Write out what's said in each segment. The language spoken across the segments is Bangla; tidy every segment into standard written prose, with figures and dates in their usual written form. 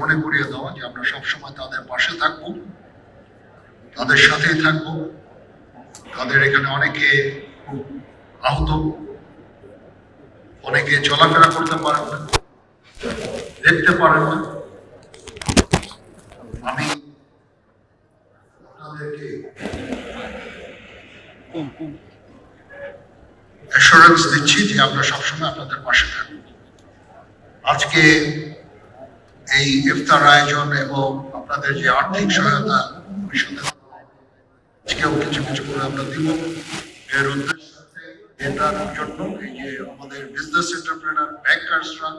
মনে করিয়ে দেওয়া যে আমরা সবসময় তাদের পাশে থাকব, তাদের সাথেই থাকব। তাদের এখানে অনেকে আহত, অনেকে চলাফেরা করতে পারেন না, দেখতে পারেন না। আমি আপনাদেরকে অ্যাসুরেন্স দিচ্ছি যে আমরা সবসময় আপনাদের পাশে থাকব। আজকে এই ইফতার আয়োজন এবং আপনাদের যে আর্থিক সহায়তা আজকেও কিছু কিছু করে আমরা দিব, এর উদ্দেশ্য এটার জন্য এই যে আমাদের বিজনেস এন্টারপ্রেনার ব্যাংকার্সরা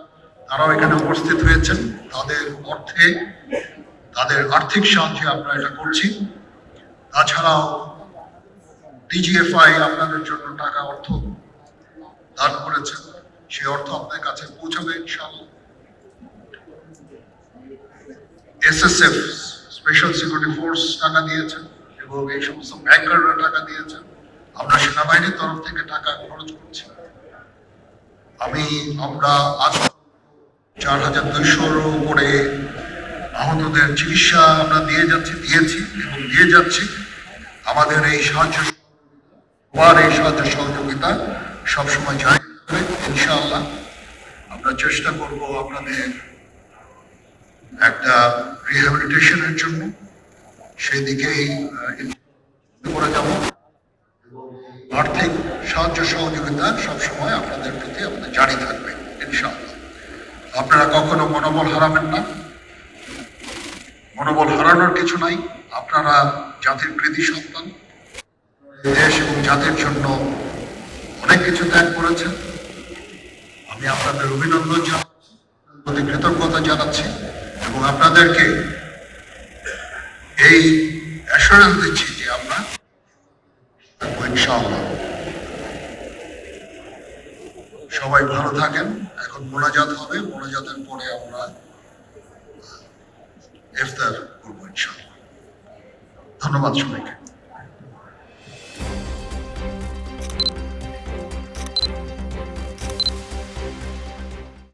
তারাও এখানে উপস্থিত হয়েছেন। তাদের অর্থে, তাদের আর্থিক সাহায্যে আমরা এটা করছি। তাছাড়াও ডিজিএফআই আপনাদের জন্য টাকা অর্থ দান করেছেন, সে অর্থ আপনার কাছে পৌঁছাবে ইনশাআল্লাহ। এসএসএফ স্পেশাল সিকিউরিটি ফোর্স টাকা দিয়েছেন এবং এই সমস্ত ব্যাংকাররা টাকা দিয়েছেন। আমরা সেনাবাহিনীর তরফ থেকে টাকা খরচ করছি। আমরা আজ 4200-র উপরে আহতদের চিকিৎসা আমরা দিয়েছি এবং দিয়ে যাচ্ছি। আমাদের এই সাহায্য সহযোগিতা সবসময় জারি থাকবে ইনশাআল্লাহ। আমরা চেষ্টা করব আপনাদের একটা রিহ্যাবিলিটেশনের জন্য, সেদিকেই করে যাব। আর্থিক সাহায্য সহযোগিতা সবসময় আপনাদের প্রতি আমাদের জারি থাকবে ইনশাআল্লাহ। আপনারা কখনো মনোবল হারাবেন না, মনোবল হারানোর কিছু নাই। আপনারা জাতির কৃতি সন্তান, দেশ এবং জাতির জন্য অনেক কিছু ত্যাগ করেছেন। আমি আপনাদের অভিনন্দন জানাচ্ছি, প্রতি কৃতজ্ঞতা জানাচ্ছি এবং আপনাদেরকে এই অ্যাসুরেন্স দিচ্ছি যে আমরা ইনশাআল্লাহ। সবাই ভালো থাকেন। এখন মোনাজাত হবে, মোনাজাতের পরে আমরা ইফতার করবো ইনশাআল্লাহ। ধন্যবাদ সবাইকে।